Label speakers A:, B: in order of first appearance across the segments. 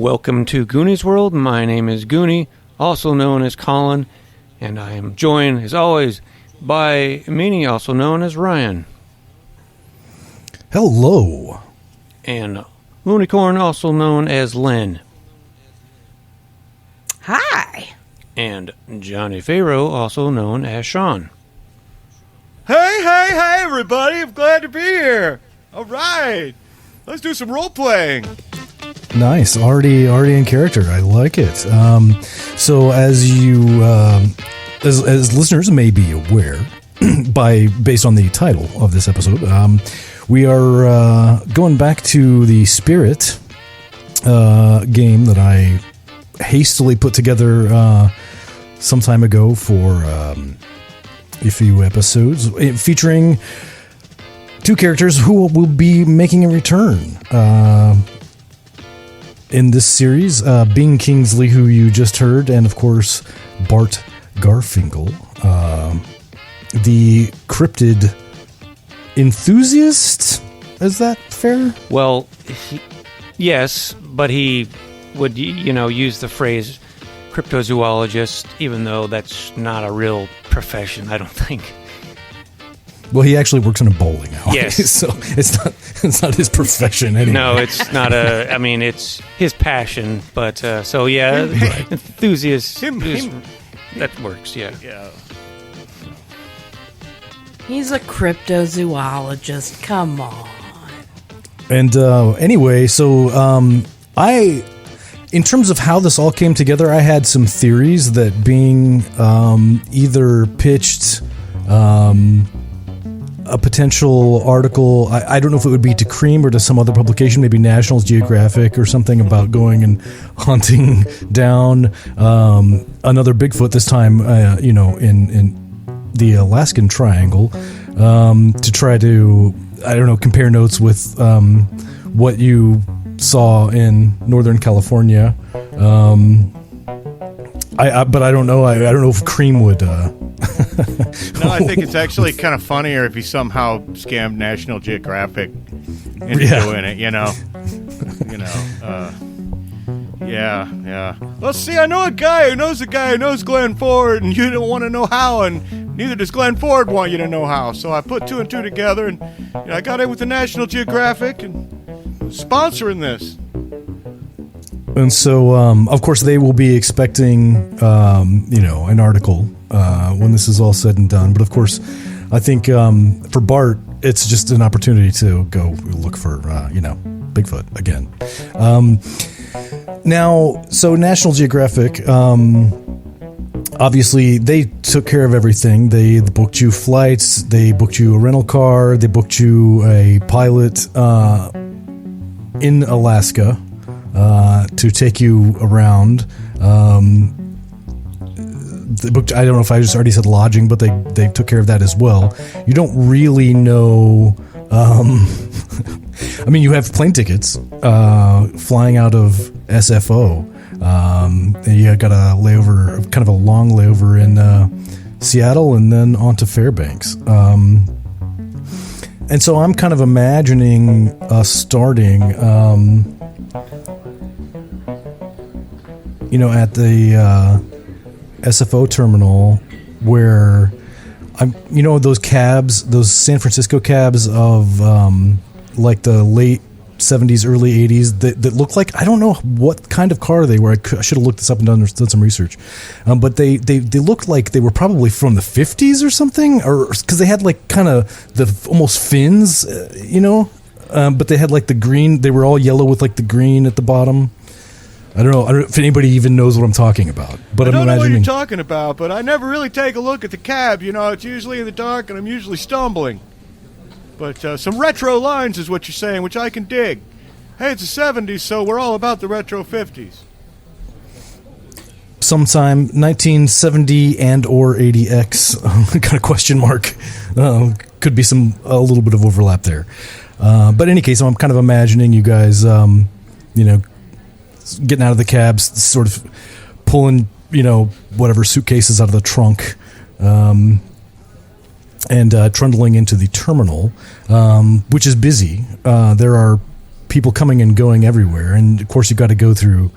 A: Welcome to Goonie's World. My name is Goonie, also known as Colin, and I am joined, as always, by Meanie, also known as Ryan.
B: Hello.
A: And Loonicorn, also known as Len.
C: Hi.
A: And Johnny Pharaoh, also known as Sean.
D: Hey, everybody. I'm glad to be here. All right. Let's do some role-playing.
B: Nice. Already in character. I like it. So as you, as listeners may be aware, based on the title of this episode, we are going back to the Spirit game that I hastily put together some time ago for a few episodes, featuring two characters who will be making a return in this series. Bing Kingsley, who you just heard, and of course Bart Garfinkle, the cryptid enthusiast. Is that fair?
A: Well, yes, but he would, use the phrase cryptozoologist, even though that's not a real profession, I don't think.
B: Well, he actually works in a bowling alley,
A: yes.
B: So it's not his profession anyway.
A: No, it's not it's his passion, but, so yeah,
D: Right.
A: enthusiast,
D: Him.
A: that works, yeah.
D: Yeah.
C: He's a cryptozoologist. Come on.
B: And anyway, so in terms of how this all came together, I had some theories that Bing either pitched a potential article. I don't know if it would be to Cream or to some other publication, maybe National Geographic or something, about going and hunting down another Bigfoot, this time, in the Alaskan Triangle, to try to, compare notes with what you saw in Northern California. But I don't know. I don't know if Cream would.
D: No, I think it's actually kind of funnier if he somehow scammed National Geographic into doing it, Yeah. Well, see, I know a guy who knows Glenn Ford, and you don't want to know how, and neither does Glenn Ford want you to know how. So I put two and two together, and I got in with the National Geographic and sponsoring this.
B: And so, of course, they will be expecting, an article when this is all said and done. But of course, I think for Bart, it's just an opportunity to go look for, Bigfoot again. Now, so National Geographic, obviously, they took care of everything. They booked you flights, they booked you a rental car, they booked you a pilot in Alaska to take you around. They booked, I don't know if I just already said lodging, but they took care of that as well. You don't really know. You have plane tickets flying out of SFO. You got a layover, kind of a long layover in Seattle, and then on to Fairbanks. And so I'm kind of imagining us starting, at the SFO terminal, where those cabs, those San Francisco cabs of like the late 70s, early 80s that look like, I don't know what kind of car they were. I should have looked this up and done some research. But they looked like they were probably from the 50s or something, or because they had like kind of the almost fins, but they had like the green. They were all yellow with like the green at the bottom. I don't know if anybody even knows what I'm talking about. But
D: I don't know what you're talking about, but I never really take a look at the cab. It's usually in the dark, and I'm usually stumbling. But some retro lines is what you're saying, which I can dig. Hey, it's the 70s, so we're all about the retro 50s.
B: Sometime 1970 and or 80X, kind of question mark. Could be a little bit of overlap there. But in any case, I'm kind of imagining you guys, getting out of the cabs, sort of pulling, whatever suitcases out of the trunk, and trundling into the terminal, which is busy. There are people coming and going everywhere, and of course you got to go through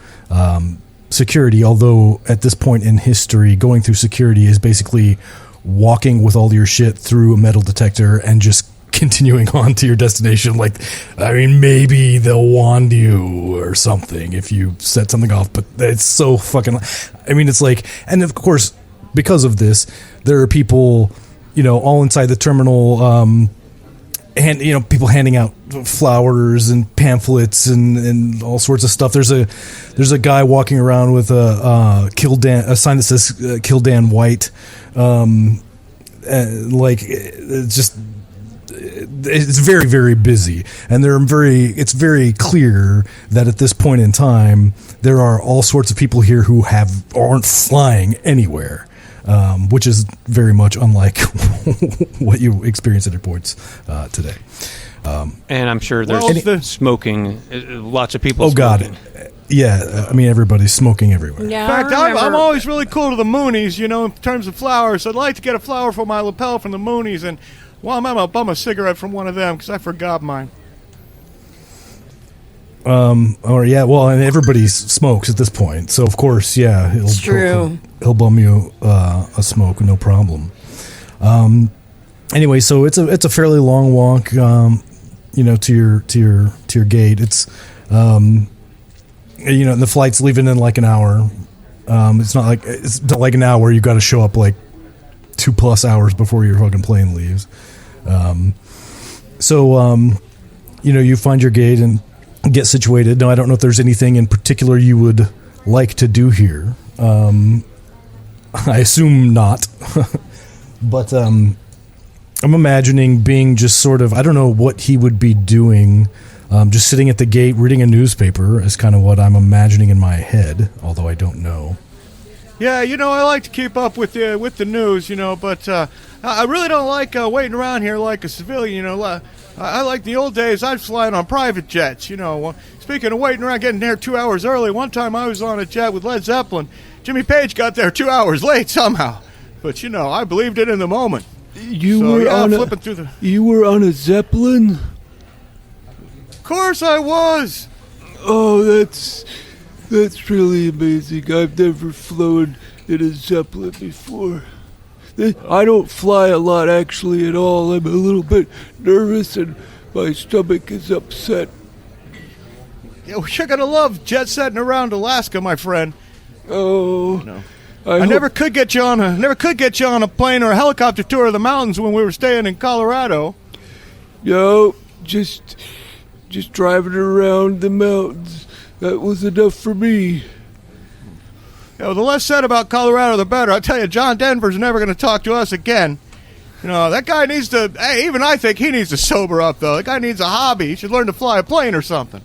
B: security. Although at this point in history, going through security is basically walking with all your shit through a metal detector and just continuing on to your destination. Like, I mean, maybe they'll wand you or something if you set something off, but it's so fucking, I mean, it's like, and of course, because of this, there are people, you know, all inside the terminal, and, you know, people handing out flowers and pamphlets and all sorts of stuff. There's a guy walking around with a sign that says Kill Dan White. Like, it's very, very busy, and it's very clear that at this point in time there are all sorts of people here who aren't flying anywhere, which is very much unlike what you experience at airports today.
A: And I'm sure there's smoking. Lots of people.
B: Oh
A: smoking.
B: God, yeah. I mean, everybody's smoking everywhere.
C: Yeah,
D: In fact, I'm always really cool to the Moonies, you know, in terms of flowers. I'd like to get a flower for my lapel from the Moonies, and well, I'm gonna bum a cigarette from one of them because I forgot mine.
B: Or yeah, well, and everybody smokes at this point, so of course, yeah,
C: It's true.
B: He'll bum you a smoke, no problem. Anyway, so it's a fairly long walk, you know, to your gate. It's you know, and the flight's leaving in like an hour. It's not like an hour. You got to show up like 2+ hours before your fucking plane leaves. So you know, you find your gate and get situated. Now, I don't know if there's anything in particular you would like to do here. I assume not. But I'm imagining being just sort of, I don't know what he would be doing, just sitting at the gate reading a newspaper is kind of what I'm imagining in my head, although I don't know.
D: Yeah, you know, I like to keep up with the news, you know, but I really don't like waiting around here like a civilian, you know. I like the old days. I'd fly on private jets, you know. Speaking of waiting around, getting there 2 hours early, one time I was on a jet with Led Zeppelin. Jimmy Page got there 2 hours late somehow. But, you know, I believed it in the moment.
E: You were on a Zeppelin?
D: Of course I was.
E: Oh, that's really amazing. I've never flown in a Zeppelin before. I don't fly a lot, actually, at all. I'm a little bit nervous, and my stomach is upset.
D: Yeah, you're going to love jet setting around Alaska, my friend.
E: Oh,
D: No. I never could get you on a plane or a helicopter tour of the mountains when we were staying in Colorado.
E: No, just driving around the mountains. That was enough for me.
D: You know, the less said about Colorado, the better. I tell you, John Denver's never going to talk to us again. You know, that guy needs to. Hey, even I think he needs to sober up, though. That guy needs a hobby. He should learn to fly a plane or something.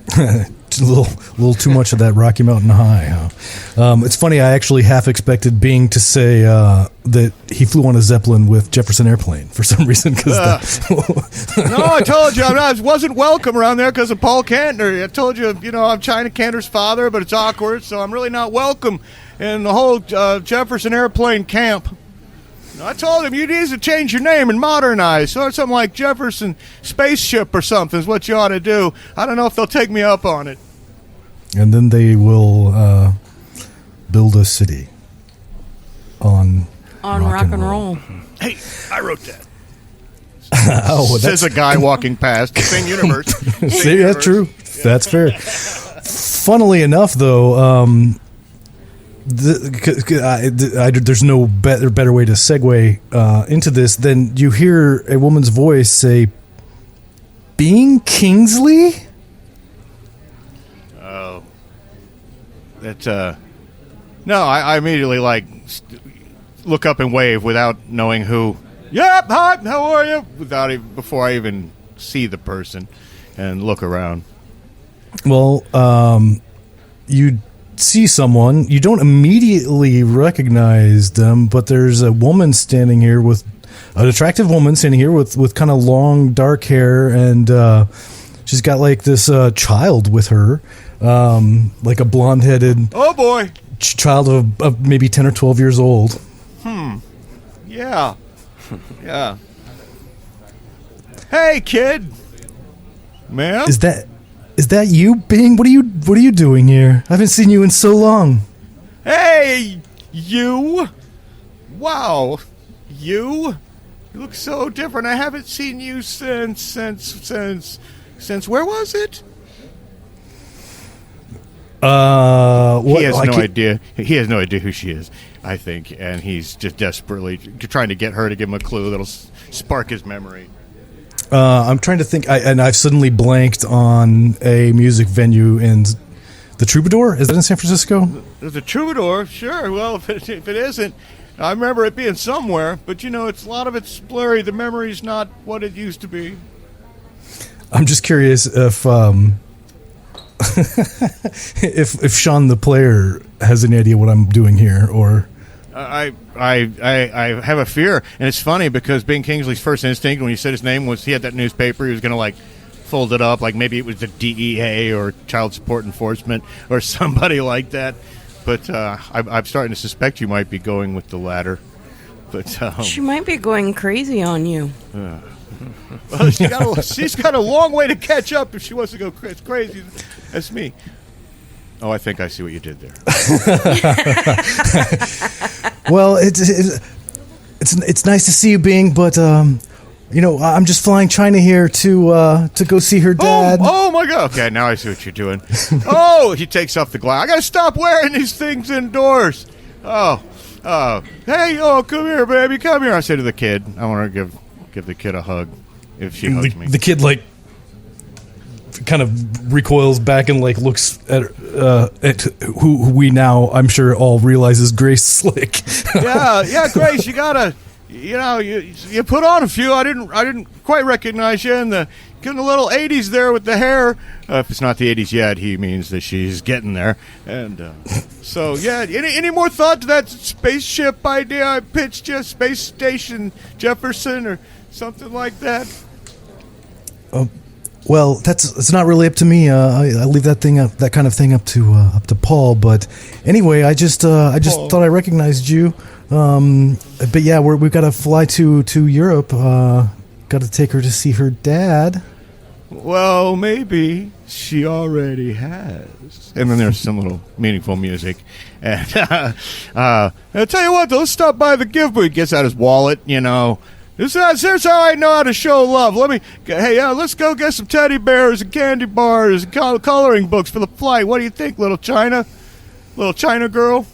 B: It's a little too much of that Rocky Mountain High, huh? It's funny, I actually half expected Bing to say that he flew on a Zeppelin with Jefferson Airplane for some reason.
D: No, I told you, I wasn't welcome around there because of Paul Kantner. I told you, you know, I'm China Cantor's father, but it's awkward, so I'm really not welcome in the whole Jefferson Airplane camp. I told him you need to change your name and modernize. So something like Jefferson Spaceship or something is what you ought to do. I don't know if they'll take me up on it.
B: And then they will build a city on
C: rock and roll.
D: Hey, I wrote that.
B: Oh,
D: Says a guy walking past. Same universe.
B: See, that's true. Yeah. That's fair. Funnily enough, though, there's no better way to segue into this than you hear a woman's voice say, Bing Kingsley?
D: Oh. That, no, I immediately, look up and wave without knowing who. Yep, hi, how are you? Before I even see the person and look around.
B: Well, you see someone, you don't immediately recognize them, but there's a woman standing here with an attractive woman standing here with kind of long dark hair, and she's got like this child with her, like a blonde-headed
D: Oh boy.
B: child of maybe 10 or 12 years old.
D: Yeah. Yeah. Hey, kid. Ma'am?
B: Is that you, Bing? What are you doing here? I haven't seen you in so long.
D: Hey, you! Wow, you look so different. I haven't seen you since where was it?
B: What?
D: He has no idea. He has no idea who she is, I think, and he's just desperately trying to get her to give him a clue that'll spark his memory.
B: I'm trying to think, and I've suddenly blanked on a music venue in the Troubadour. Is that in San Francisco?
D: There's a Troubadour, sure. Well, if it isn't, I remember it being somewhere, but it's a lot of it's blurry. The memory's not what it used to be.
B: I'm just curious if if Sean the player has any idea what I'm doing here, or
D: I have a fear, and it's funny because Bing Kingsley's first instinct when he said his name was he had that newspaper. He was going to fold it up, like maybe it was the DEA or Child Support Enforcement or somebody like that. But I'm starting to suspect you might be going with the latter. But
C: she might be going crazy on you.
D: Well, she's got a long way to catch up if she wants to go crazy. That's me. Oh, I think I see what you did there.
B: Well, it's nice to see you, Bing, but I'm just flying China here to go see her dad.
D: Oh my God! Okay, now I see what you're doing. Oh, he takes off the glass. I gotta stop wearing these things indoors. Oh, hey, come here, baby, come here. I say to the kid, I want to give the kid a hug if she hugs me.
B: The kid kind of recoils back and looks at who we now, I'm sure, all realize is Grace Slick.
D: yeah, Grace, you gotta, you put on a few. I didn't quite recognize you, and getting a little 80s there with the hair. If it's not the 80s yet, he means that she's getting there. And so, yeah, any more thought to that spaceship idea I pitched you, Space Station Jefferson or something like that?
B: Well, it's not really up to me. I leave that kind of thing up to Paul. But anyway, I just thought I recognized you. But yeah, we've got to fly to Europe. Got to take her to see her dad.
D: Well, maybe she already has. And then there's some little meaningful music. And I'll tell you what, though, let's stop by the gift booth. He gets out his wallet, Here's how I know how to show love. Let's go get some teddy bears and candy bars and coloring books for the flight. What do you think, little China girl?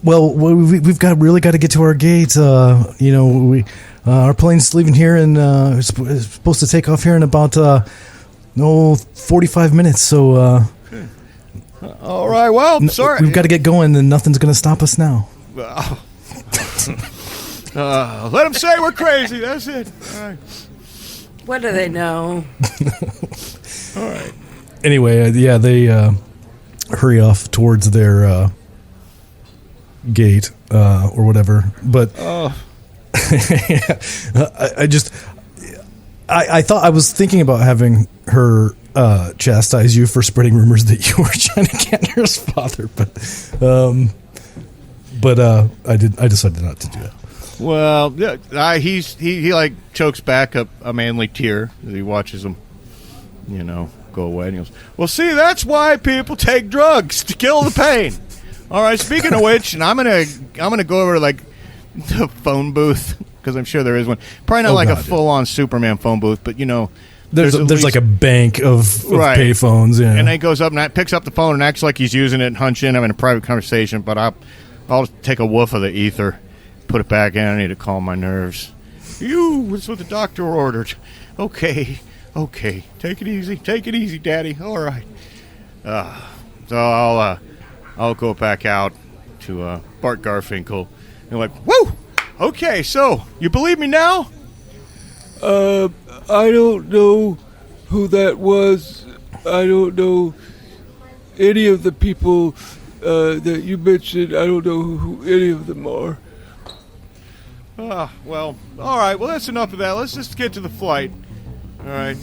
B: Well, we've really got to get to our gate. Our plane's leaving here and it's supposed to take off here in about 45 minutes. So,
D: all right. Well, sorry,
B: we've got to get going, and nothing's going to stop us now.
D: Let them say we're crazy. That's it. All right.
C: What do they know?
D: All right.
B: Anyway, they hurry off towards their gate or whatever. But I thought I was thinking about having her chastise you for spreading rumors that you were China Cantor's father, but I decided not to do that.
D: Well, he chokes back a manly tear as he watches him, go away. And he goes, "Well, see, that's why people take drugs to kill the pain." All right. Speaking of which, and I'm gonna go over to the phone booth because I'm sure there is one. Probably not a full-on Superman phone booth, but
B: there's like a bank of pay phones. Yeah.
D: And he goes up and picks up the phone and acts like he's using it and hunch in, having a private conversation. But I'll take a whiff of the ether. Put it back in. I need to calm my nerves. That's what the doctor ordered. Okay. Take it easy, Daddy. All right. So I'll go back out to Bart Garfinkle and woo! Okay, so you believe me now?
E: I don't know who that was. I don't know any of the people that you mentioned. I don't know who any of them are.
D: Well, all right. Well, that's enough of that. Let's just get to the flight. All right.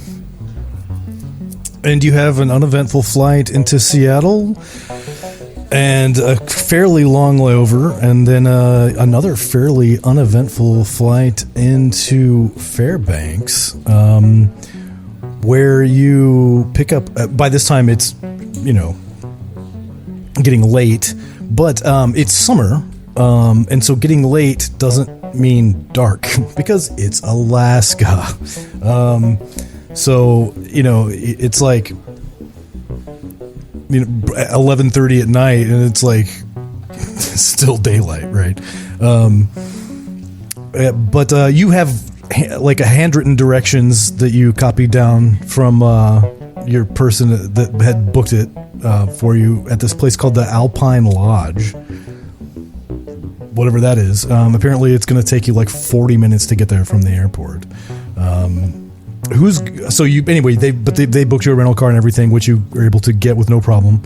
B: And you have an uneventful flight into Seattle, and a fairly long layover, and then another fairly uneventful flight into Fairbanks. where you pick up. By this time, it's getting late, but it's summer, and so getting late doesn't mean dark because it's Alaska. So it's like 11:30 at night, and it's like still daylight, right? But you have like a handwritten directions that you copied down from your person that had booked it for you at this place called the Alpine Lodge, whatever that is. Apparently it's going to take you like 40 minutes to get there from the airport. They booked you a rental car and everything, which you were able to get with no problem.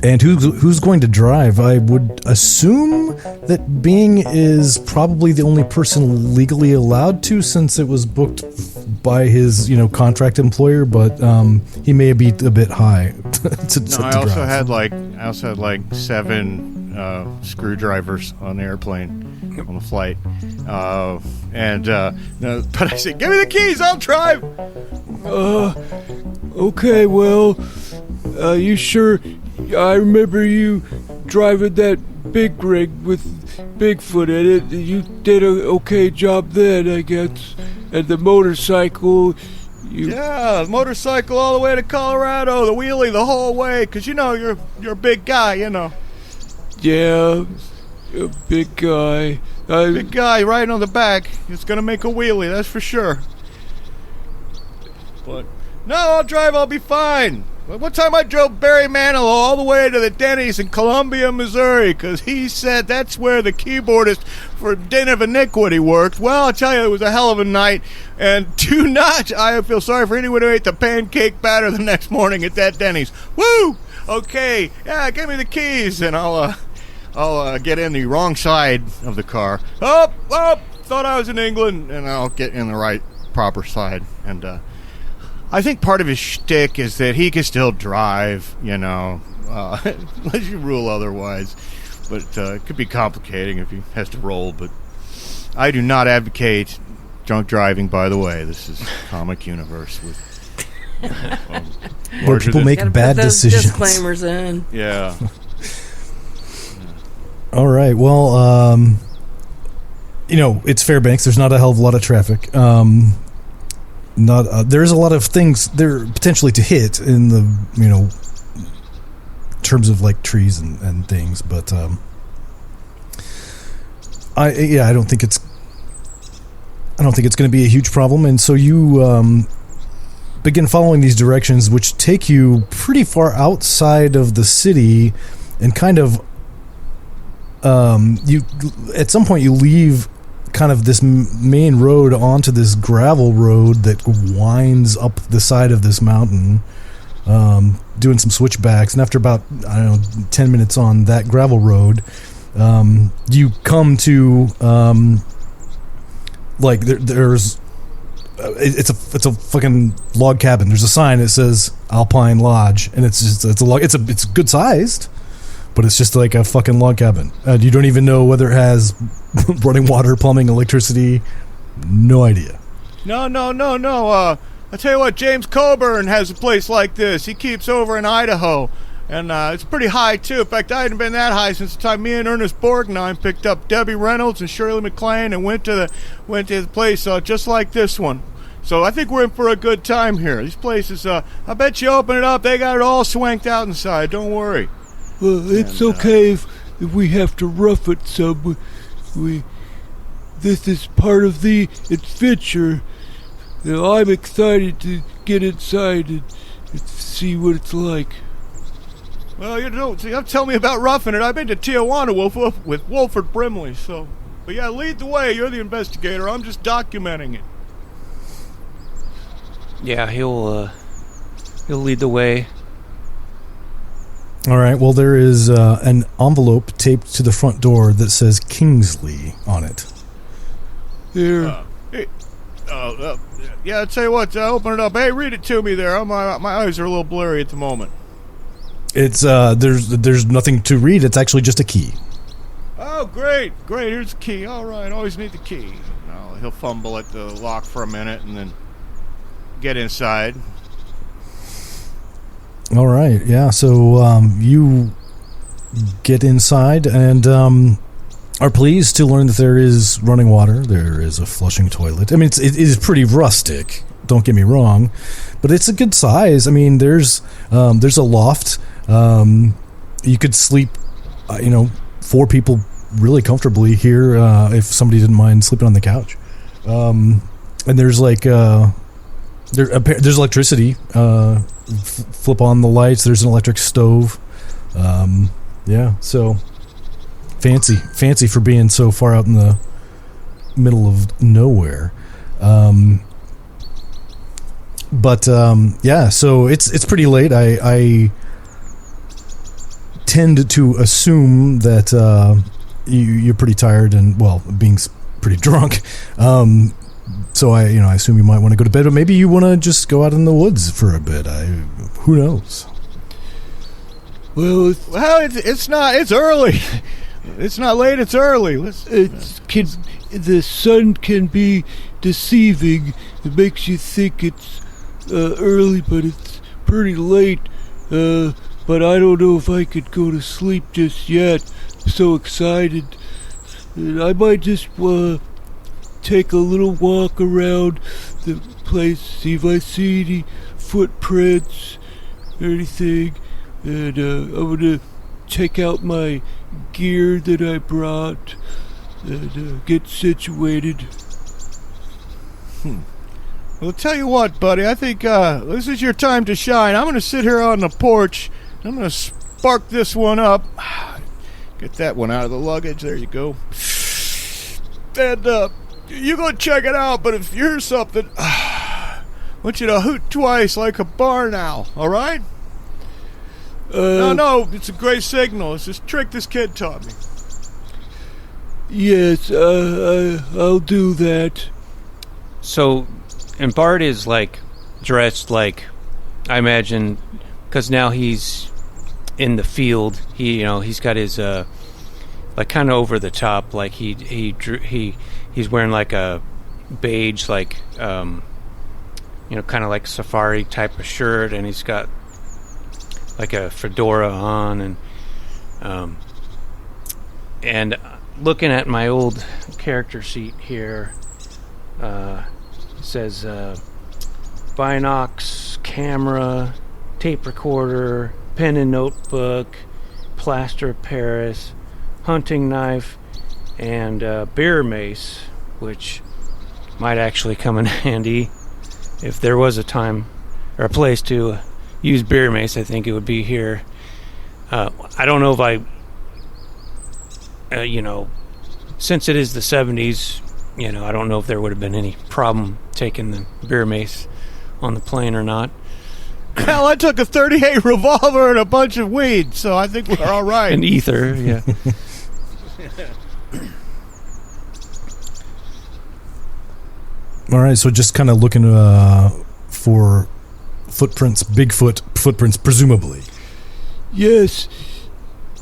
B: And who's going to drive? I would assume that Bing is probably the only person legally allowed to, since it was booked by his contract employer. But he may be a bit high.
D: I also had like 7 screwdrivers on the airplane on the flight, but I said, "Give me the keys, I'll drive."
E: Okay, well, you sure? I remember you driving that big rig with Bigfoot in it. You did an okay job then, I guess. And the motorcycle,
D: Yeah, the motorcycle all the way to Colorado, the wheelie the whole way, because you're a big guy,
E: Yeah, a big guy.
D: Big guy riding on the back. It's going to make a wheelie, that's for sure. But, no, I'll drive, I'll be fine. One time I drove Barry Manilow all the way to the Denny's in Columbia, Missouri, because he said that's where the keyboardist for Den of Iniquity worked. Well, I'll tell you, it was a hell of a night. And I feel sorry for anyone who ate the pancake batter the next morning at that Denny's. Woo! Okay, yeah, give me the keys, and I'll get in the wrong side of the car. Oh, thought I was in England, and I'll get in the right, proper side. And, I think part of his shtick is that he can still drive, unless you rule otherwise. But it could be complicating if he has to roll. But I do not advocate drunk driving, by the way. This is comic universe with
B: where people make bad decisions.
C: Disclaimers in.
D: Yeah.
B: All right. Well, it's Fairbanks. There's not a hell of a lot of traffic. There's a lot of things there potentially to hit in the terms of like trees and things, but I don't think it's going to be a huge problem. And so you begin following these directions, which take you pretty far outside of the city, and kind of you at some point you leave kind of this main road onto this gravel road that winds up the side of this mountain, doing some switchbacks. And after about 10 minutes on that gravel road, you come to there's it's a fucking log cabin. There's a sign that says Alpine Lodge, and it's good sized, but it's just like a fucking log cabin. You don't even know whether it has running water, plumbing, electricity. No idea.
D: No. I tell you what, James Coburn has a place like this. He keeps over in Idaho, and it's pretty high too. In fact, I hadn't been that high since the time me and Ernest Borgnine picked up Debbie Reynolds and Shirley MacLaine and went to the place just like this one. So I think we're in for a good time here. These places, I bet you open it up, they got it all swanked out inside. Don't worry.
E: Well, it's okay if we have to rough it some. This is part of the adventure. I'm excited to get inside and see what it's like.
D: Well, tell me about roughing it. I've been to Tijuana with Wolford Brimley, so. But yeah, lead the way. You're the investigator. I'm just documenting it.
A: Yeah, he'll lead the way.
B: All right. Well, there is an envelope taped to the front door that says Kingsley on it.
E: Here.
D: Yeah, I'll tell you what. Open it up. Hey, read it to me there. My eyes are a little blurry at the moment.
B: It's there's nothing to read. It's actually just a key.
D: Oh, great. Here's the key. All right. Always need the key. He'll fumble at the lock for a minute, and then get inside.
B: All right, yeah. So you get inside and are pleased to learn that there is running water. There is a flushing toilet. I mean, it is pretty rustic. Don't get me wrong, but it's a good size. I mean, there's a loft. You could sleep, 4 people really comfortably here if somebody didn't mind sleeping on the couch. And there's there's electricity. Flip on the lights. There's an electric stove. So fancy for being so far out in the middle of nowhere. So it's pretty late. I tend to assume that you're pretty tired and, well, being pretty drunk. So I assume you might want to go to bed, but maybe you want to just go out in the woods for a bit. Who knows?
E: Well,
D: it's not. It's early. It's not late. It's early.
E: The sun can be deceiving. It makes you think it's early, but it's pretty late. But I don't know if I could go to sleep just yet. I'm so excited. I might just take a little walk around the place, see if I see any footprints or anything. And I'm going to check out my gear that I brought and get situated.
D: Well, tell you what, buddy. I think this is your time to shine. I'm going to sit here on the porch. I'm going to spark this one up. Get that one out of the luggage. There you go. And you go check it out, but if you hear something, I want you to hoot twice like a barn owl, all right? No, it's a great signal. It's this trick this kid taught me.
E: Yes, I'll do that.
A: So, and Bart is, dressed I imagine, because now he's in the field. He's got his, kind of over the top, he's wearing, a beige, kind of like safari type of shirt, and he's got, a fedora on, and looking at my old character sheet here, says binocs, camera, tape recorder, pen and notebook, plaster of Paris, hunting knife, and beer mace, which might actually come in handy if there was a time or a place to use beer mace. I think it would be here. I don't know if since it is the 70s, I don't know if there would have been any problem taking the beer mace on the plane or not.
D: Hell, I took a .38 revolver and a bunch of weed, so I think we're all right.
A: And ether, yeah.
B: All right, so just kind of looking for footprints, Bigfoot footprints, presumably.
E: Yes,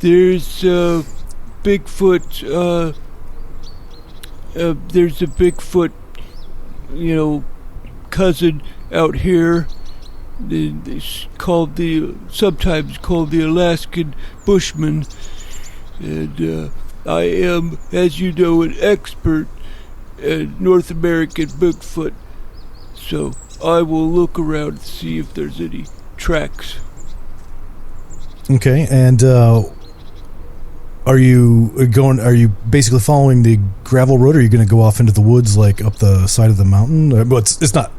E: there's Bigfoot. There's a Bigfoot, cousin out here. It's sometimes called the Alaskan Bushman, and I am, as you know, an expert at North American Bigfoot. So I will look around and see if there's any tracks.
B: Okay, and are you basically following the gravel road, or are you going to go off into the woods, up the side of the mountain? Well, it's not.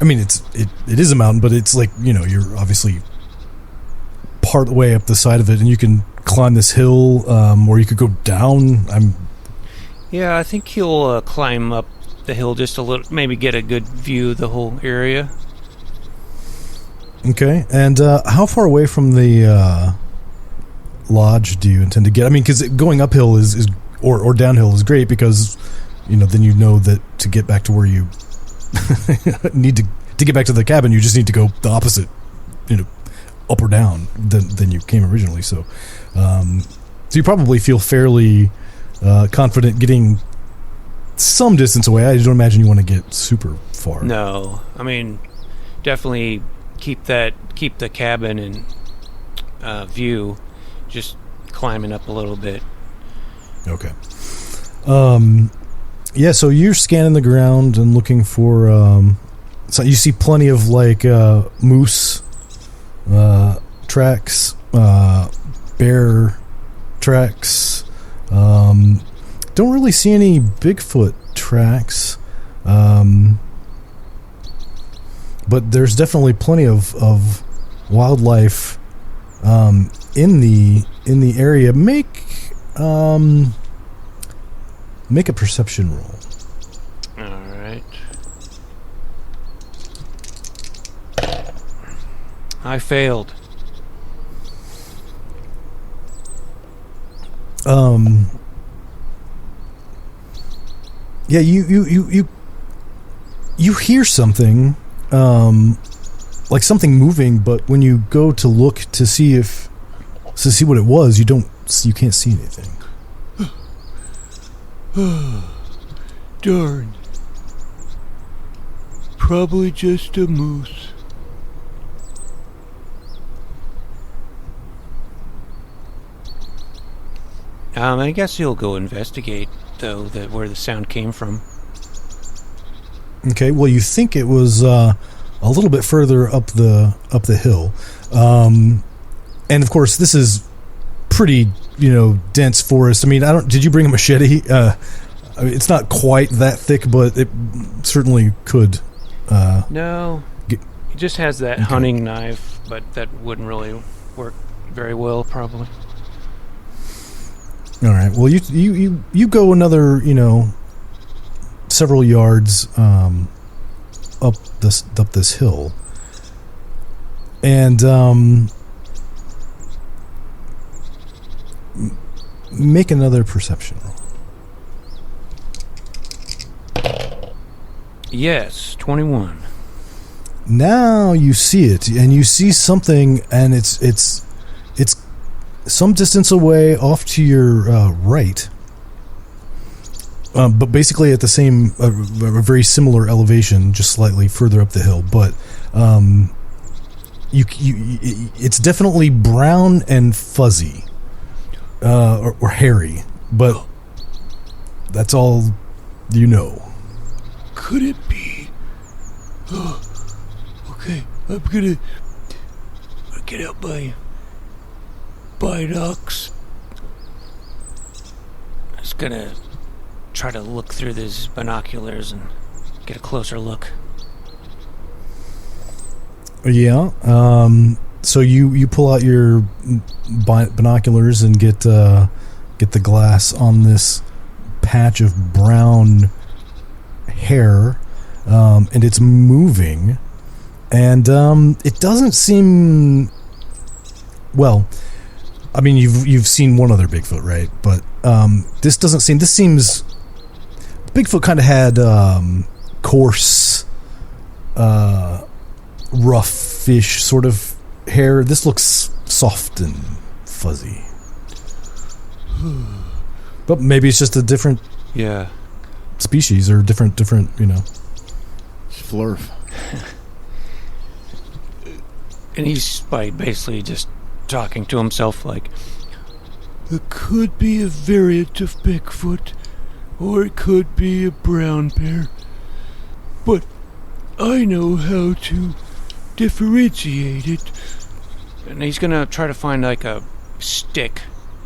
B: I mean, it is a mountain, but it's you're obviously part way up the side of it, and you can climb this hill, or you could go down.
A: Yeah, I think he'll climb up the hill just a little, maybe get a good view of the whole area.
B: Okay, and how far away from the lodge do you intend to get? I mean, because going uphill is or downhill is great, because then that to get back to where you need to get back to the cabin, you just need to go the opposite, up or down than you came originally. So you probably feel fairly confident getting some distance away. I don't imagine you want to get super far.
A: No, I mean, definitely keep the cabin in view, just climbing up a little bit.
B: Okay. Yeah, so you're scanning the ground and looking for so you see plenty of like moose tracks, bear tracks. Don't really see any Bigfoot tracks. But there's definitely plenty of wildlife in the area. Make a perception roll.
A: All right. I failed.
B: Yeah, you hear something, like something moving, but when you go to look to see what it was, you can't see anything.
E: Darn. Probably just a moose.
A: I guess you'll go investigate, though, where the sound came from.
B: Okay, well, you think it was a little bit further up the hill, and of course, this is pretty, dense forest. I mean, did you bring a machete? It's not quite that thick, but it certainly could.
A: No, he just has that hunting knife, but that wouldn't really work very well, probably.
B: All right. Well, you go another, several yards up this hill, and make another perception roll.
A: Yes, 21.
B: Now you see it, and you see something, and it's some distance away off to your right, but basically at the same, a very similar elevation, just slightly further up the hill. But it's definitely brown and fuzzy, or hairy, but that's all you know.
E: Could it be? Oh, okay, I'm gonna get out my binocs.
A: I was gonna try to look through these binoculars and get a closer look.
B: Yeah. So you pull out your binoculars and get the glass on this patch of brown hair, and it's moving, and it doesn't seem well. I mean, you've seen one other Bigfoot, right? But this doesn't seem. This seems Bigfoot kind of had coarse, roughish sort of hair. This looks soft and fuzzy. But maybe it's just a different species or different,
D: Flurf.
A: And he's basically just talking to himself like,
E: it could be a variant of Bigfoot, or it could be a brown bear. But I know how to differentiate it.
A: and he's gonna try to find like a stick,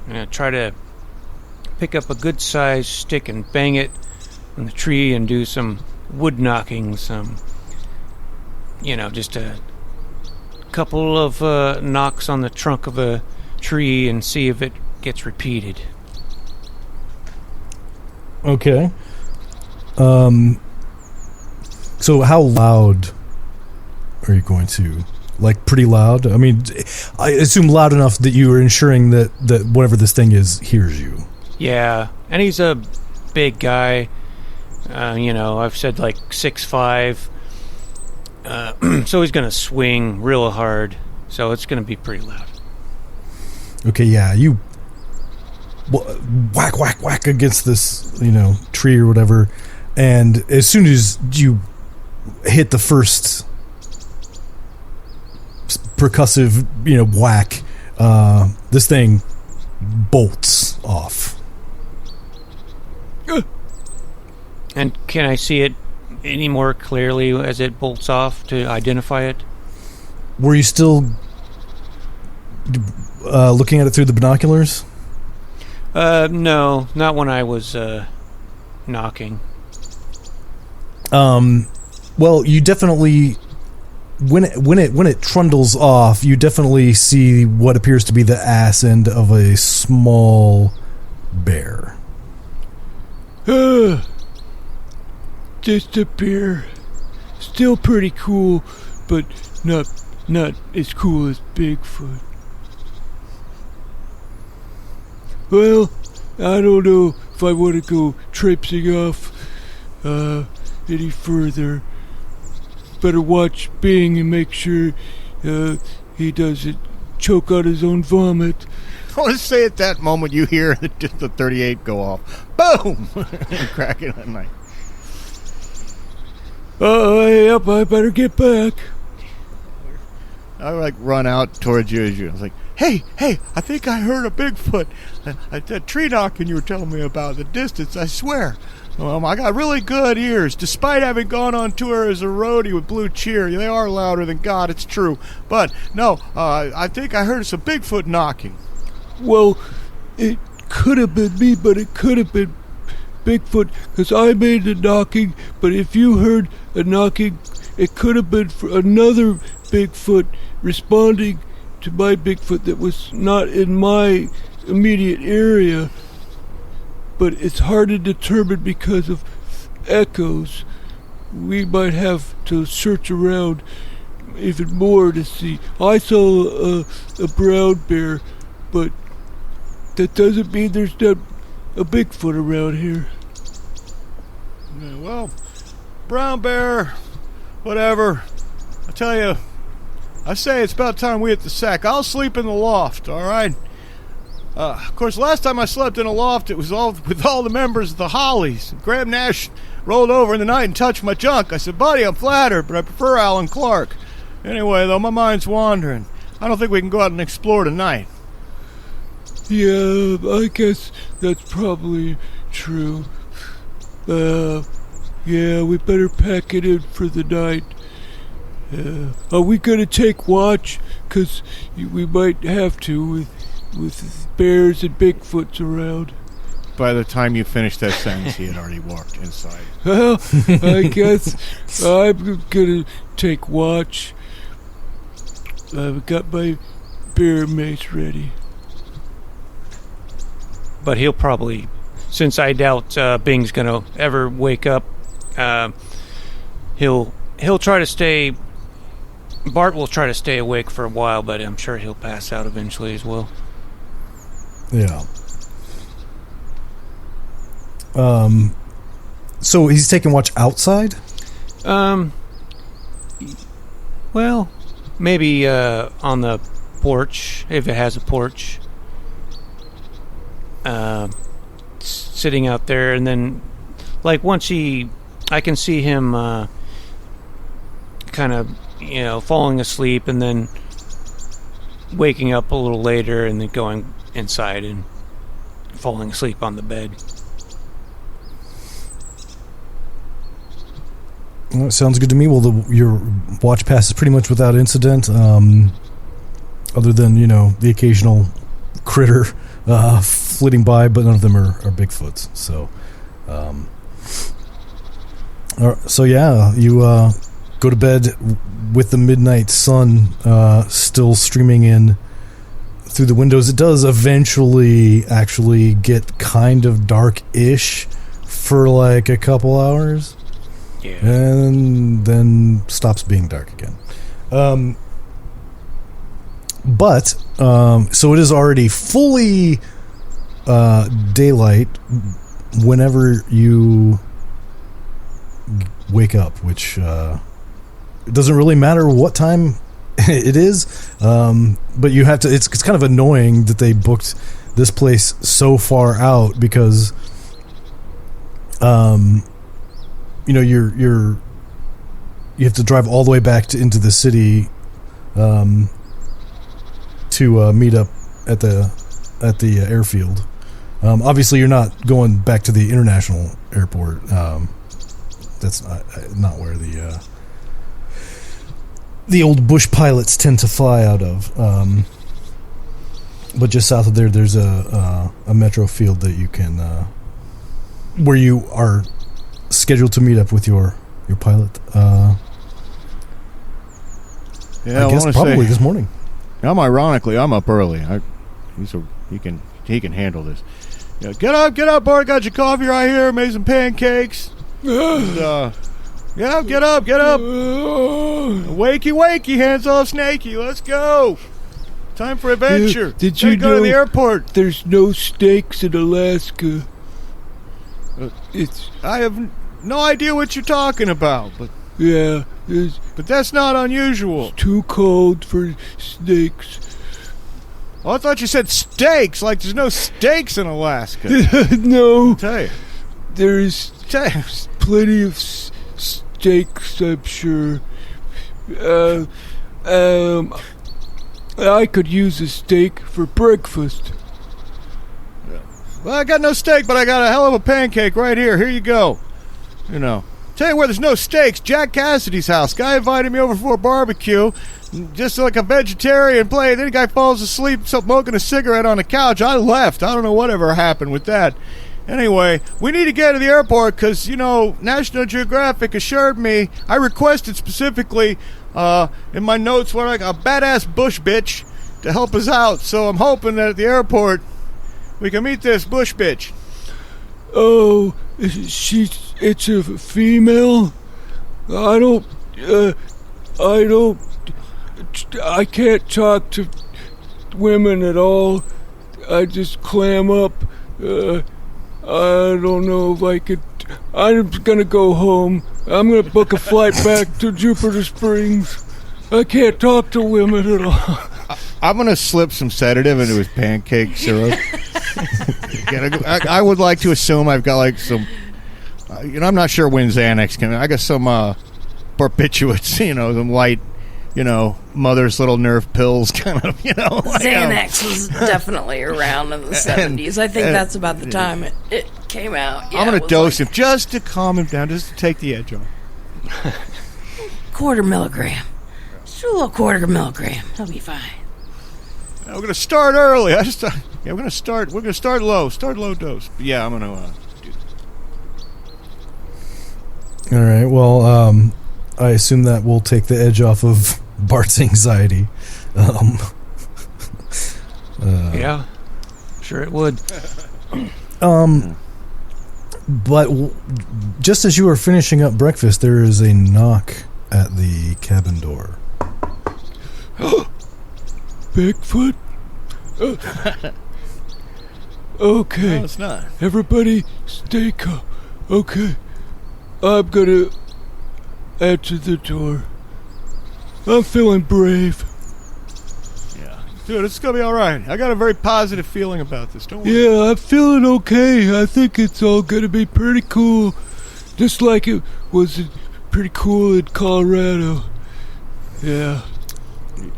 A: and try to pick up a good sized stick and bang it on the tree and do some wood knocking, just a couple of knocks on the trunk of a tree and see if it gets repeated.
B: Okay. So how loud are you going to? Like pretty loud? I mean, I assume loud enough that you are ensuring that whatever this thing is hears you.
A: Yeah, and he's a big guy. I've said like 6'5". So he's gonna swing real hard. So it's gonna be pretty loud.
B: Okay, yeah, you whack, whack, whack against this, tree or whatever, and as soon as you hit the first percussive, whack, this thing bolts off.
A: And can I see it any more clearly as it bolts off to identify it?
B: Were you still looking at it through the binoculars?
A: No, not when I was knocking.
B: Well, you definitely when it trundles off, you definitely see what appears to be the ass end of a small bear.
E: Just a bear. Still pretty cool, but not as cool as Bigfoot. Well, I don't know if I want to go traipsing off any further. Better watch Bing and make sure he doesn't choke on his own vomit.
D: I want to say at that moment you hear the 38 go off. Boom! And crack it at night.
E: Yep, I better get back.
D: I run out towards you as you. I was like, hey, I think I heard a Bigfoot. That tree knocking you were telling me about, the distance, I swear. I got really good ears, despite having gone on tour as a roadie with Blue Cheer. They are louder than God, it's true. But, no, I think I heard some Bigfoot knocking.
E: Well, it could have been me, but it could have been Bigfoot, because I made the knocking. But if you heard a knocking, it could have been for another Bigfoot responding to my Bigfoot that was not in my immediate area. But it's hard to determine because of echoes. We might have to search around even more to see. I saw a brown bear, but that doesn't mean there's not a Bigfoot around here.
D: Yeah, well, brown bear, whatever. I tell you, I say it's about time we hit the sack. I'll sleep in the loft, all right? Of course, last time I slept in a loft, it was all with all the members of the Hollies. Graham Nash rolled over in the night and touched my junk. I said, buddy, I'm flattered, but I prefer Alan Clark. Anyway, though, my mind's wandering. I don't think we can go out and explore tonight.
E: Yeah, I guess that's probably true. Yeah, we better pack it in for the night. Are we gonna take watch? 'Cause we might have to with bears and Bigfoots around.
D: By the time you finished that sentence, he had already walked inside.
E: Well, I guess I'm gonna take watch. I've got my bear mace ready.
A: But he'll probably, since I doubt Bing's gonna ever wake up, he'll try to stay. Bart will try to stay awake for a while, but I'm sure he'll pass out eventually as well.
B: Yeah. So he's taking watch outside?
A: Well, maybe on the porch, if it has a porch. Sitting out there, and then, like, once I can see him kind of, falling asleep, and then waking up a little later, and then going inside and falling asleep on the bed.
B: Well, sounds good to me. Well, your watch passes pretty much without incident, other than, the occasional critter flitting by, but none of them are Bigfoots. So, yeah, you go to bed with the midnight sun still streaming in through the windows. It does eventually actually get kind of dark-ish for like a couple hours.
A: Yeah.
B: And then stops being dark again. So it is already fully daylight whenever you wake up, which it doesn't really matter what time it is, but you have to. It's kind of annoying that they booked this place so far out because, you have to drive all the way back into the city, to meet up at the airfield. Obviously, you're not going back to the international airport. That's not where the old bush pilots tend to fly out of. But just south of there, there's a metro field that you can, where you are scheduled to meet up with your pilot.
D: Yeah,
B: I guess probably this morning.
D: Ironically, I'm up early. He can handle this. Yeah, get up, Bart. Got your coffee right here. Made some pancakes. And, get up. Wakey, hands off, Snakey. Let's go. Time for adventure.
E: Did you
D: go to the airport?
E: There's no steaks in Alaska.
D: I have no idea what you're talking about, but
E: yeah,
D: but that's not unusual.
E: It's too cold for steaks.
D: Oh, I thought you said steaks, like there's no steaks in Alaska.
E: No,
D: I'll tell you.
E: There's plenty of steaks, I'm sure. I could use a steak for breakfast.
D: Well, I got no steak, but I got a hell of a pancake right here. Here you go. Tell you where there's no steaks, Jack Cassidy's house. Guy invited me over for a barbecue, just like a vegetarian play. Then the guy falls asleep smoking a cigarette on the couch. I left. I don't know whatever happened with that. Anyway, we need to get to the airport because, National Geographic assured me, I requested specifically in my notes what a badass bush bitch to help us out. So I'm hoping that at the airport we can meet this bush bitch.
E: Oh, it's a female? I can't talk to women at all. I just clam up. I don't know if I could. I'm gonna go home. I'm gonna book a flight back to Jupiter Springs. I can't talk to women at all.
D: I'm gonna slip some sedative into his pancake syrup. I would like to assume I've got like some. I'm not sure when Xanax can. I got some barbiturates. Some light. Mother's Little Nerve pills, kind of.
C: Xanax was definitely around in the 70s. I think that's about the time it came out. Yeah,
D: I'm going to dose him just to calm him down, just to take the edge off.
C: Quarter milligram. Just do a little quarter milligram. He'll be fine.
D: We're going to start early. We're going to start low. Start low dose. But yeah, I'm going to do that.
B: All right. Well, I assume that will take the edge off of Bart's anxiety.
A: Yeah, sure it would.
B: But just as you are finishing up breakfast, there is a knock at the cabin door.
E: Bigfoot? Okay.
D: No, it's not.
E: Everybody stay calm. Okay. I'm gonna answer the door. I'm feeling brave.
D: Yeah. Dude, it's going to be all right. I got a very positive feeling about this. Don't worry.
E: Yeah, I'm feeling okay. I think it's all gonna be pretty cool. Just like it was pretty cool in Colorado. Yeah.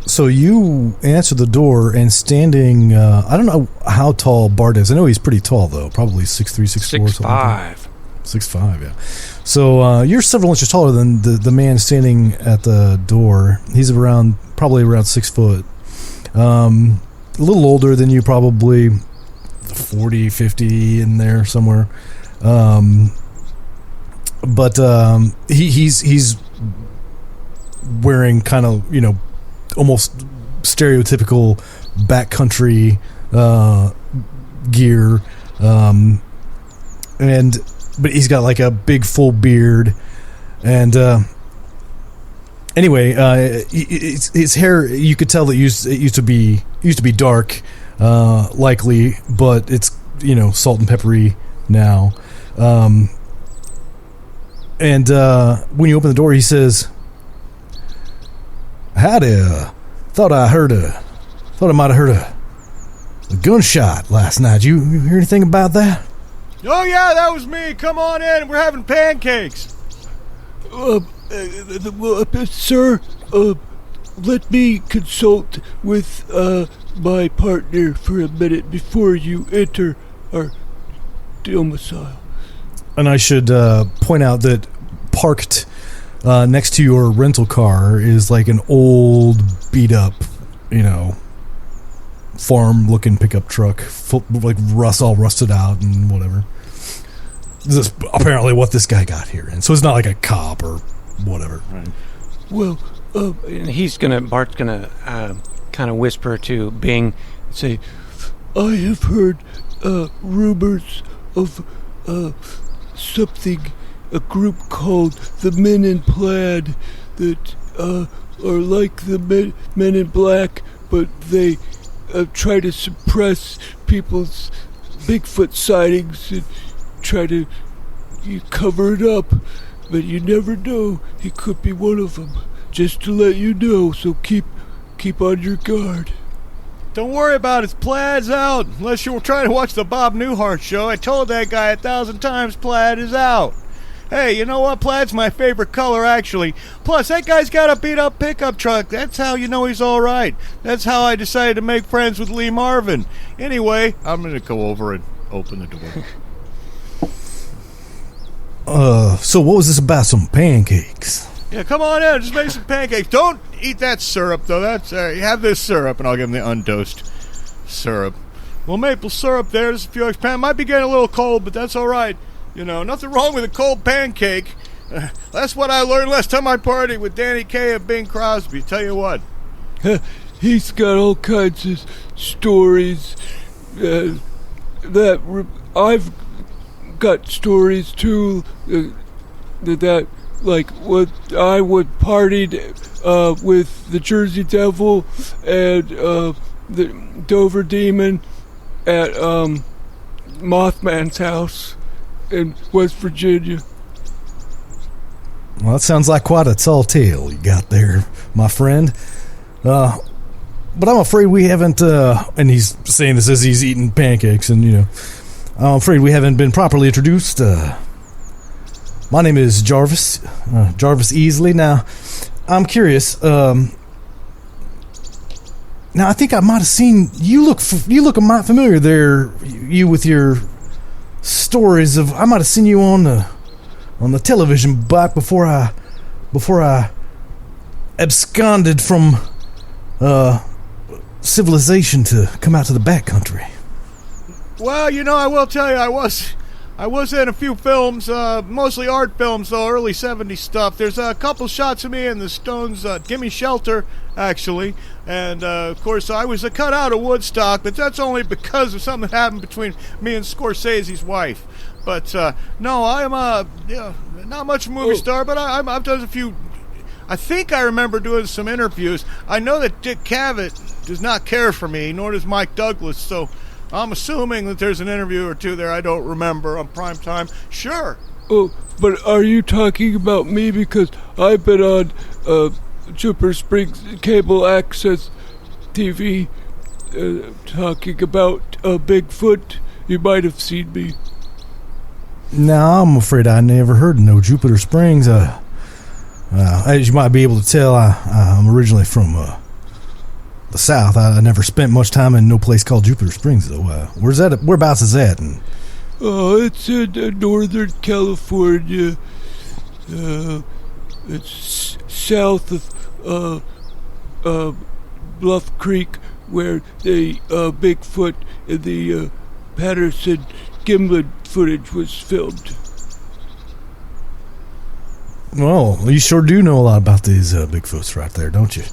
B: So you answer the door, and standing, I don't know how tall Bart is. I know he's pretty tall, though. Probably 6'3", 6'4",
A: 6'5".
B: 6'5", yeah. So you're several inches taller than the man standing at the door. He's probably around 6 foot. A little older than you, probably 40, 50 in there somewhere. But he's wearing kind of, almost stereotypical backcountry gear. But he's got like a big full beard, and anyway, his hair, you could tell that it used to be dark, likely, but it's salt and peppery now. And when you open the door, he says, "Howdy, thought I might have heard a gunshot last night. You hear anything about that?"
D: Oh, yeah, that was me. Come on in. We're having pancakes.
E: Sir, let me consult with my partner for a minute before you enter our domicile.
B: And I should point out that parked next to your rental car is like an old, beat-up, farm-looking pickup truck, like all rusted out and whatever. This is apparently what this guy got here, and so it's not like a cop or whatever.
A: Right.
E: Well,
A: And Bart's gonna kind of whisper to Bing, and say,
E: I have heard rumors of something, a group called the Men in Plaid that are like the Men in Black, but they try to suppress people's Bigfoot sightings and try to cover it up. But you never know, he could be one of them. Just to let you know, so keep on your guard.
D: Don't worry about it. Plaid's out. Unless you were trying to watch the Bob Newhart show. I told that guy 1,000 times Plaid is out. Hey, you know what? Plaid's my favorite color, actually. Plus, that guy's got a beat-up pickup truck. That's how you know he's all right. That's how I decided to make friends with Lee Marvin. Anyway, I'm going to go over and open the door.
B: So what was this about? Some pancakes?
D: Yeah, come on in. Just make some pancakes. Don't eat that syrup, though. That's you have this syrup, and I'll give him the undosed syrup. Well, maple syrup there. There's a few extra pounds. Might be getting a little cold, but that's all right. Nothing wrong with a cold pancake. That's what I learned last time I partied with Danny Kaye and Bing Crosby. Tell you what.
E: He's got all kinds of stories. I've got stories too. That like what I would partied with the Jersey Devil and the Dover Demon at Mothman's house in West Virginia.
B: Well, that sounds like quite a tall tale you got there, my friend. But I'm afraid we haven't, and he's saying this as he's eating pancakes, and, I'm afraid we haven't been properly introduced. My name is Jarvis, Jarvis Easley. Now, I'm curious, now I think I might have seen, you look a mite familiar there, you with your stories of, I might have seen you on the television back before I absconded from civilization to come out to the backcountry.
D: Well, I will tell you, I was in a few films, mostly art films, though, early 70s stuff. There's a couple shots of me in the Stones' Gimme Shelter, actually. And, of course, I was cut out of Woodstock, but that's only because of something that happened between me and Scorsese's wife. But, no, I'm not much of a movie star, but I've done a few. I think I remember doing some interviews. I know that Dick Cavett does not care for me, nor does Mike Douglas, so I'm assuming that there's an interview or two there I don't remember on prime time. Sure.
E: Oh, but are you talking about me? Because I've been on Jupiter Springs Cable Access TV talking about Bigfoot. You might have seen me.
B: No, I'm afraid I never heard of no Jupiter Springs. As you might be able to tell, I'm originally from the South. I never spent much time in no place called Jupiter Springs, though. Whereabouts is that?
E: It's in Northern California. It's south of Bluff Creek, where the Bigfoot and the Patterson Gimlin footage was filmed.
B: Well, you sure do know a lot about these Bigfoots right there, don't you?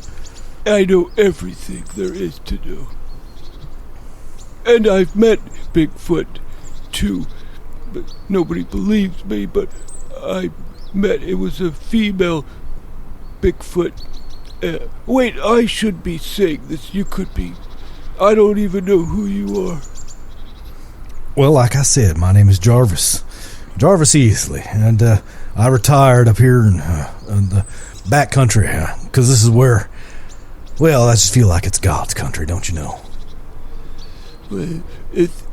E: I know everything there is to know. And I've met Bigfoot, too. But nobody believes me, but I met, it was a female Bigfoot. Wait, I should be saying this. You could be. I don't even know who you are.
B: Well, like I said, my name is Jarvis Easley, and I retired up here in the backcountry because this is where, well, I just feel like it's God's country, don't you know?
E: Well, it's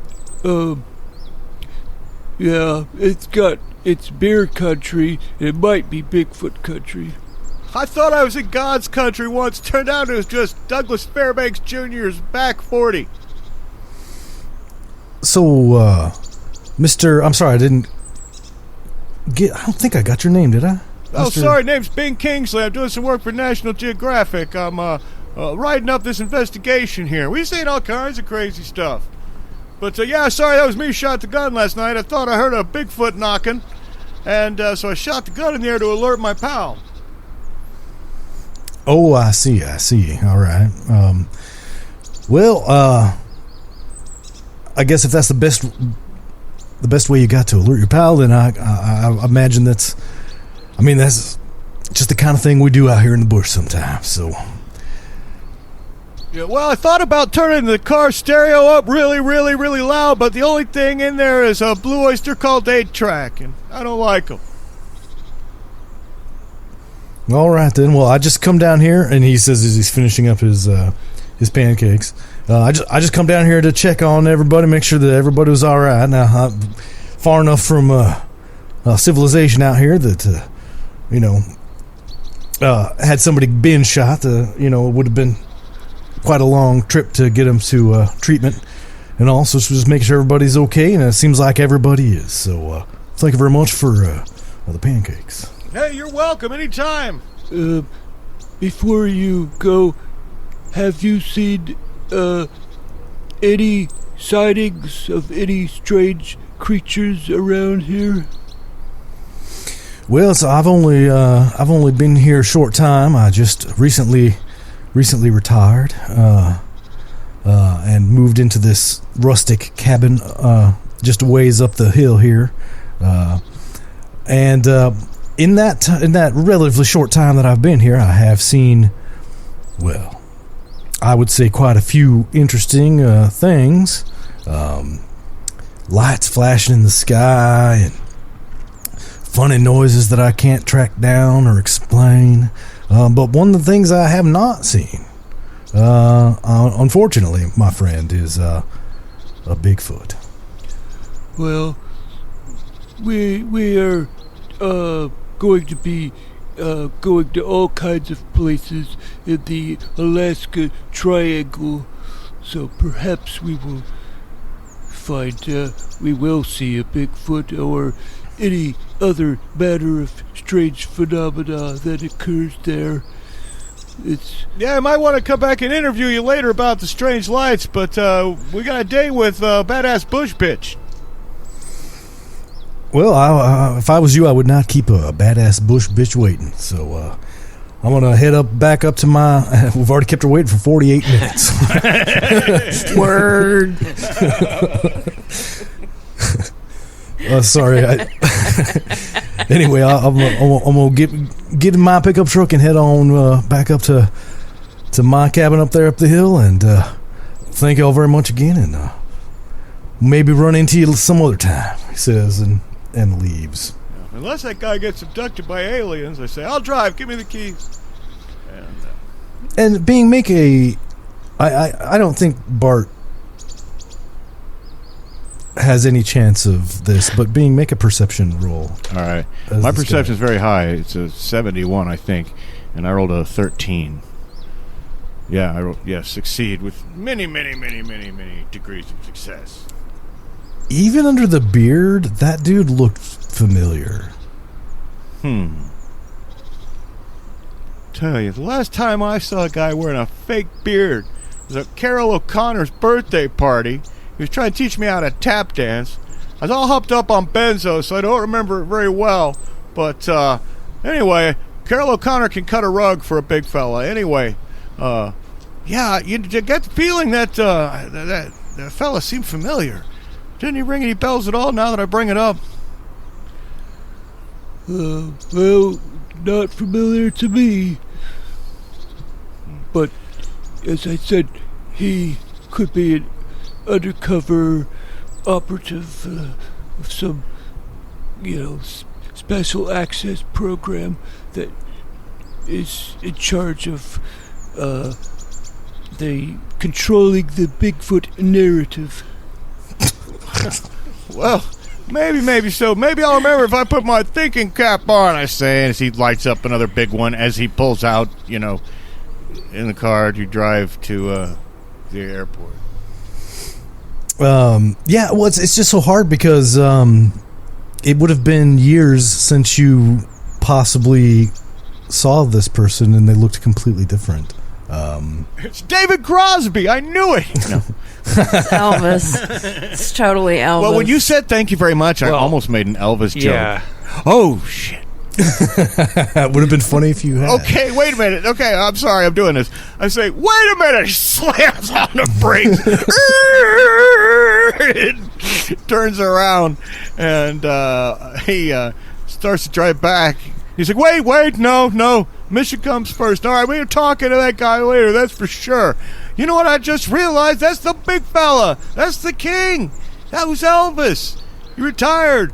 E: beer country. It might be Bigfoot country.
D: I thought I was in God's country once. Turned out it was just Douglas Fairbanks Jr.'s back 40.
B: So, Mr. I'm sorry, I don't think I got your name, did I?
D: Oh,
B: Mr.
D: sorry, name's Bing Kingsley. I'm doing some work for National Geographic. I'm, writing up this investigation here. We've seen all kinds of crazy stuff. But, yeah, sorry, that was me who shot the gun last night. I thought I heard a Bigfoot knocking, and so I shot the gun in the air to alert my pal.
B: Oh, I see. All right. I guess if that's the best way you got to alert your pal, then I imagine that's just the kind of thing we do out here in the bush sometimes. So,
D: yeah, well, I thought about turning the car stereo up really, really, really loud, but the only thing in there is a Blue Oyster called 8-track, and I don't like them.
B: all right then. Well, I just come down here, and he says as he's finishing up his pancakes. I just come down here to check on everybody, make sure that everybody was all right. Now, I'm far enough from civilization out here that had somebody been shot. It would have been quite a long trip to get him to treatment, and also just making sure everybody's okay. And it seems like everybody is. So, thank you very much for the pancakes.
D: Hey, you're welcome anytime.
E: Before you go, have you seen any sightings of any strange creatures around here?
B: Well, so I've only been here a short time. I just recently retired and moved into this rustic cabin just a ways up the hill here, and in that relatively short time that I've been here, I have seen, well, I would say quite a few interesting things. Lights flashing in the sky and funny noises that I can't track down or explain. But one of the things I have not seen, unfortunately, my friend, is a Bigfoot.
E: Well, we are going to be going to all kinds of places in the Alaska Triangle, so perhaps we will see a Bigfoot or any other manner of strange phenomena that occurs there.
D: Yeah, I might want to come back and interview you later about the strange lights, but we got a date with Badass Bush Bitch.
B: Well, if I was you, I would not keep a badass bush bitch waiting. So I'm going to head back up to my... We've already kept her waiting for 48 minutes.
C: Word.
B: Sorry. Anyway, I'm going to get in my pickup truck and head on back up to my cabin up there up the hill. And thank you all very much again. And maybe run into you some other time, he says, and leaves.
D: Unless that guy gets abducted by aliens, I say, I'll drive, give me the keys.
B: And being make a... I don't think Bart has any chance of this, but being make a perception roll.
D: All right. My perception is very high. It's a 71, I think, and I rolled a 13. Yeah, succeed with many, many, many, many, many degrees of success.
B: Even under the beard, that dude looked familiar.
D: Tell you, the last time I saw a guy wearing a fake beard was at Carol O'Connor's birthday party. He was trying to teach me how to tap dance. I was all hopped up on benzo, so I don't remember it very well. But anyway, Carol O'Connor can cut a rug for a big fella. Anyway, yeah, you get the feeling that that fella seemed familiar. Didn't he ring any bells at all now that I bring it up?
E: Well, not familiar to me. But, as I said, he could be an undercover operative of some, special access program that is in charge of the controlling the Bigfoot narrative.
D: Well, Maybe so. Maybe I'll remember if I put my thinking cap on, I say, as he lights up another big one as he pulls out, in the car to drive to the airport.
B: Yeah, well, it's just so hard because it would have been years since you possibly saw this person and they looked completely different.
D: It's David Crosby. I knew it. No.
C: It's Elvis. It's totally Elvis.
D: Well, when you said thank you very much, I almost made an Elvis joke.
A: Yeah.
D: Oh, shit.
B: It would have been funny if you had.
D: Okay, wait a minute. Okay, I'm sorry, I'm doing this. I say, wait a minute. He slams on the brakes. Turns around, and he starts to drive back. He's like, wait, no. Mission comes first. All right, we're talking to that guy later, that's for sure. You know what I just realized? That's the big fella. That's the king. That was Elvis. You're retired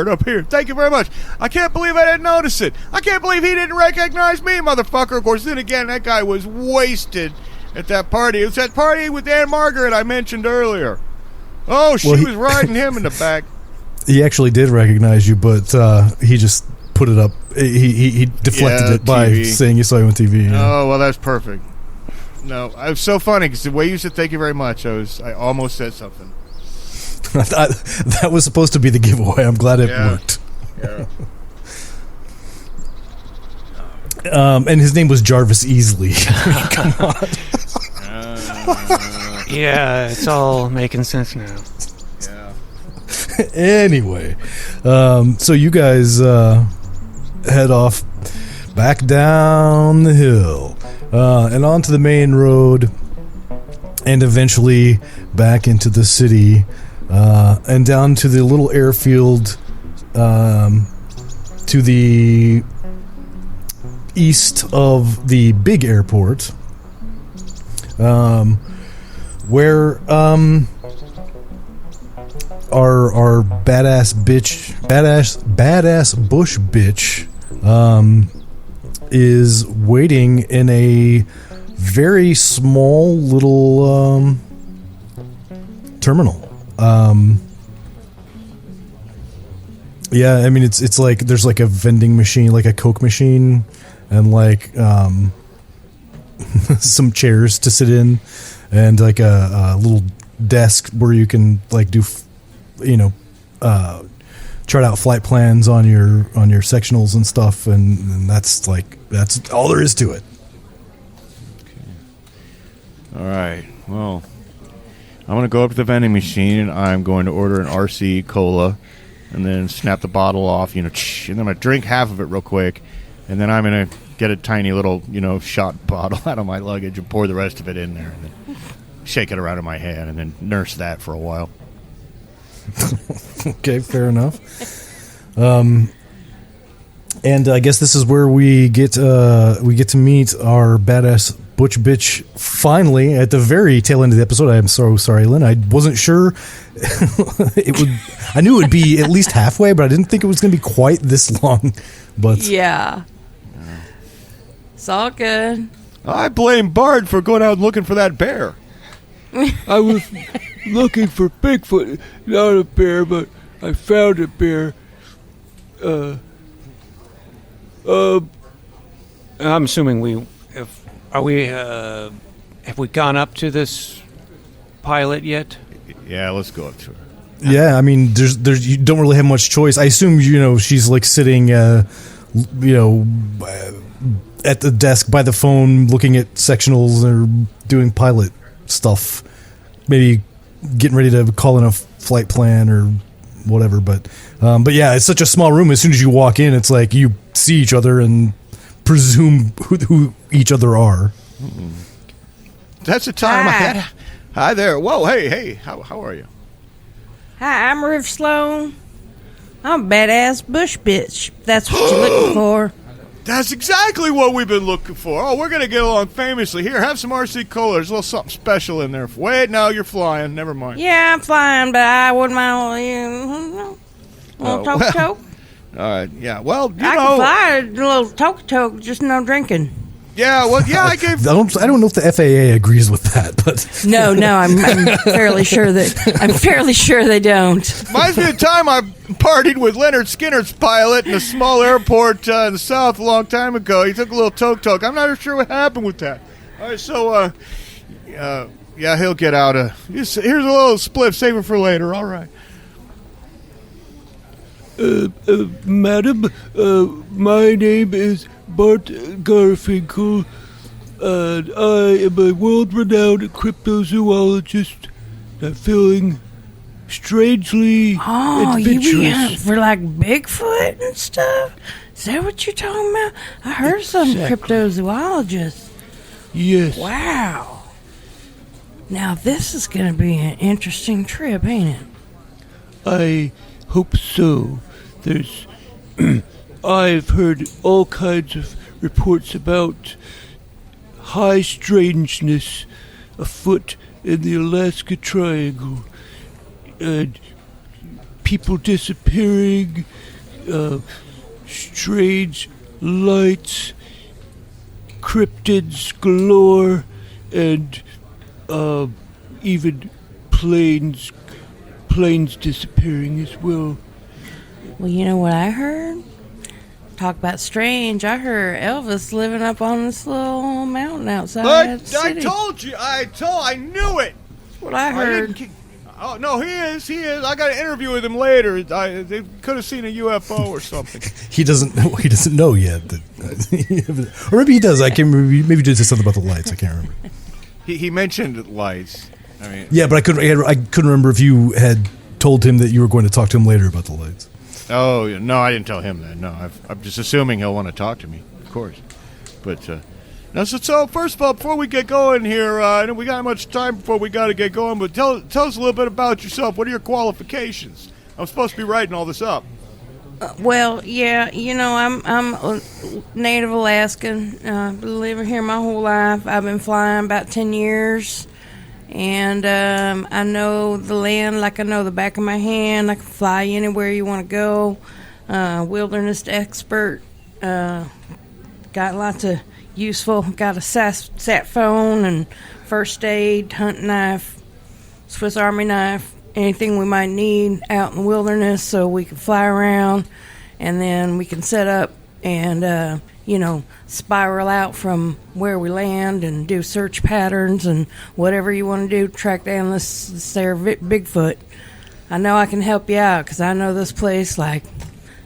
D: up here. Thank you very much. I can't believe I didn't notice it. I can't believe he didn't recognize me, motherfucker. Of course, then again, that guy was wasted at that party. It was that party with Aunt Margaret I mentioned earlier. Oh, she was riding him in the back.
B: He actually did recognize you, but he just put it up. He deflected it by saying you saw him on TV. Yeah.
D: Oh, well, that's perfect. No, it was so funny because the way you said thank you very much, I almost said something.
B: That was supposed to be the giveaway. I'm glad it worked.
D: Yeah.
B: And his name was Jarvis Easley. Come on.
A: Yeah, it's all making sense now.
D: Yeah.
B: Anyway, so you guys head off back down the hill and onto the main road, and eventually back into the city. And down to the little airfield to the east of the big airport, where our badass bush bitch is waiting in a very small little terminal. Yeah, I mean it's like there's like a vending machine, like a Coke machine, and like some chairs to sit in, and like a little desk where you can like do, chart out flight plans on your sectionals and stuff, and that's all there is to it.
D: Okay. All right. Well, I'm going to go up to the vending machine, and I'm going to order an RC Cola, and then snap the bottle off, and then I'm going to drink half of it real quick, and then I'm going to get a tiny little, shot bottle out of my luggage and pour the rest of it in there, and then shake it around in my hand, and then nurse that for a while.
B: Okay, fair enough. And I guess this is where we get to meet our badass butch bitch finally at the very tail end of the episode. I am so sorry, Lynn. I wasn't sure I knew it would be at least halfway, but I didn't think it was going to be quite this long. But
C: yeah, it's all good.
D: I blame Bart for going out and looking for that bear.
E: I was looking for Bigfoot, not a bear, but I found a bear.
A: I'm assuming have we gone up to this pilot yet?
D: Yeah, let's go up to her.
B: yeah, I mean, there's you don't really have much choice. I assume she's like sitting, at the desk by the phone, looking at sectionals or doing pilot stuff. Maybe getting ready to call in a flight plan or whatever. But yeah, it's such a small room. As soon as you walk in, it's like you see each other and presume who each other are.
D: That's the time I had. Hi there. Whoa, hey, how are you?
C: Hi, I'm River Sloane. I'm a badass bush bitch. That's what you're looking for.
D: That's exactly what we've been looking for. Oh, we're going to get along famously. Here, have some RC Cola. There's a little something special in there. Wait, no, you're flying. Never mind.
C: Yeah, I'm flying, but I wouldn't mind a little toke-toke.
D: All right, yeah. Well,
C: I can fly a little toke-toke, just no drinking.
D: Yeah, well, yeah, I gave.
B: I don't know if the FAA agrees with that, but
C: No, I'm fairly sure they don't.
D: Reminds me of the time I partied with Leonard Skinner's pilot in a small airport in the South a long time ago. He took a little toke. I'm not sure what happened with that. All right, so yeah, he'll get out. Here's a little spliff. Save it for later. All right.
E: Madam, my name is Bart Garfinkle, and I am a world-renowned cryptozoologist. I'm feeling strangely adventurous.
C: You be hunting for like Bigfoot and stuff? Is that what you're talking about? I heard some cryptozoologists.
E: Yes.
C: Wow. Now this is going to be an interesting trip, ain't it?
E: I hope so. I've heard all kinds of reports about high strangeness afoot in the Alaska Triangle, and people disappearing, strange lights, cryptids galore, and even planes disappearing as well.
C: Well, you know what I heard? Talk about strange. I heard Elvis living up on this little mountain outside the
D: But
C: city.
D: I told you. I knew it.
C: That's what I heard.
D: Oh no, he is. I got an interview with him later. They could have seen a UFO or something.
B: he doesn't know yet. Or maybe he does. I can't remember. Maybe he did say something about the lights. I can't remember.
D: He mentioned lights. I mean,
B: Yeah, but I couldn't remember if you had told him that you were going to talk to him later about the lights.
D: oh no, I didn't tell him that. No, I'm just assuming he'll want to talk to me, of course. But now, so first of all, before we get going here, I know we got much time before we got to get going. But tell us a little bit about yourself. What are your qualifications? I'm supposed to be writing all this up.
C: Well, yeah, I'm a native Alaskan. Been living here my whole life. I've been flying about 10 years. And I know the land like I know the back of my hand. I can fly anywhere you want to go. Wilderness expert. Got lots of useful. Got a sat phone and first aid, hunting knife, Swiss Army knife, anything we might need out in the wilderness so we can fly around. And then we can set up and spiral out from where we land and do search patterns and whatever you want to do, track down this there Bigfoot. I know I can help you out because I know this place like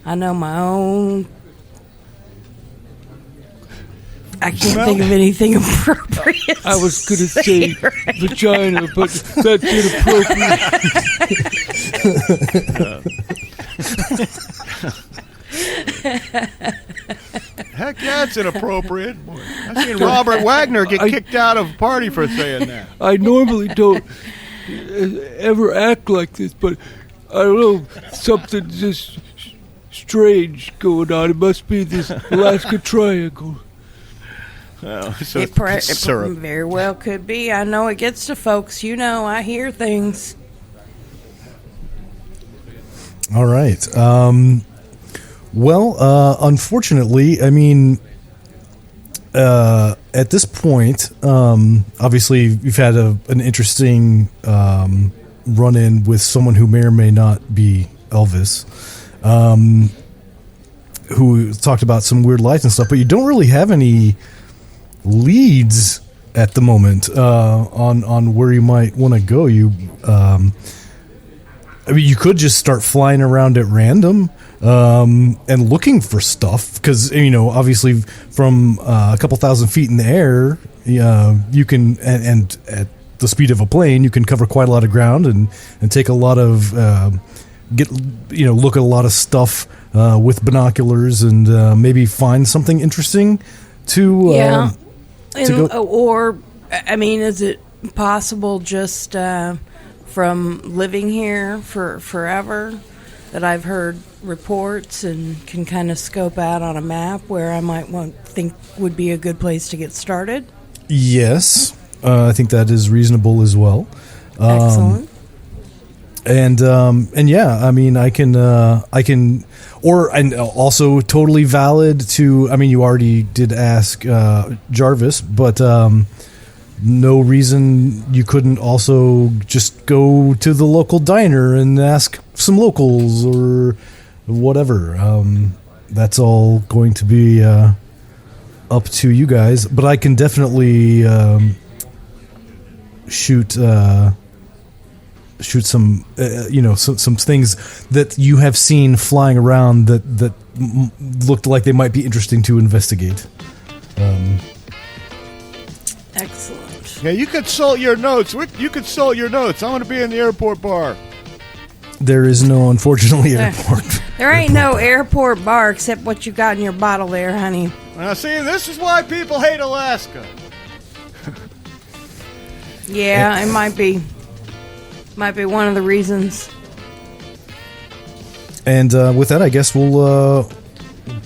C: I know my own. I can't think of anything appropriate.
E: I was going to say vagina, but that's inappropriate.
D: Heck yeah, it's inappropriate. Boy, I've seen Robert Wagner get kicked out of a party for saying that.
E: I normally don't ever act like this, but I don't know, something just strange going on. It must be this Alaska Triangle.
D: Oh, so
C: It
D: syrup.
C: very well could be. I know it gets to folks. I hear things.
B: All right. Well, unfortunately, I mean, at this point, obviously, you've had an interesting run-in with someone who may or may not be Elvis, who talked about some weird lights and stuff, but you don't really have any leads at the moment on where you might want to go. I mean, you could just start flying around at random and looking for stuff because, obviously from a couple thousand feet in the air, you can, and at the speed of a plane, you can cover quite a lot of ground and take a lot of, look at a lot of stuff with binoculars and maybe find something interesting to go.
C: Or, I mean, is it possible just from living here for forever that I've heard reports and can kind of scope out on a map where I might think would be a good place to get started?
B: Yes, I think that is reasonable as well.
C: Excellent.
B: And yeah, I mean, I can, and also totally valid to, I mean, you already did ask Jarvis, but no reason you couldn't also just go to the local diner and ask some locals or whatever. That's all going to be up to you guys, but I can definitely shoot some some things that you have seen flying around that looked like they might be interesting to investigate.
C: Excellent.
D: Yeah, you consult your notes. You consult your notes. I'm going to be in the airport bar.
B: There is no, unfortunately, airport.
C: There ain't no airport bar except what you got in your bottle there, honey.
D: Now, see, this is why people hate Alaska.
C: Yeah, it might be. Might be one of the reasons.
B: And with that, I guess we'll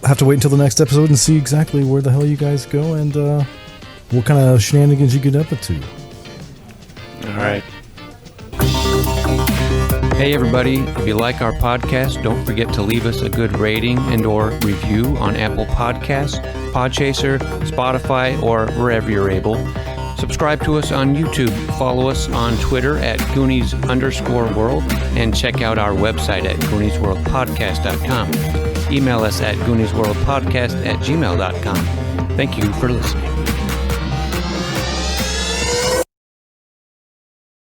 B: have to wait until the next episode and see exactly where the hell you guys go and what kind of shenanigans you get up to.
A: All right. Hey everybody, if you like our podcast, don't forget to leave us a good rating and or review on Apple Podcasts, Podchaser, Spotify, or wherever you're able. Subscribe to us on YouTube, follow us on Twitter at Goonies_World, and check out our website at GooniesWorldPodcast.com. Email us at GooniesWorldPodcast@gmail.com. Thank you for listening.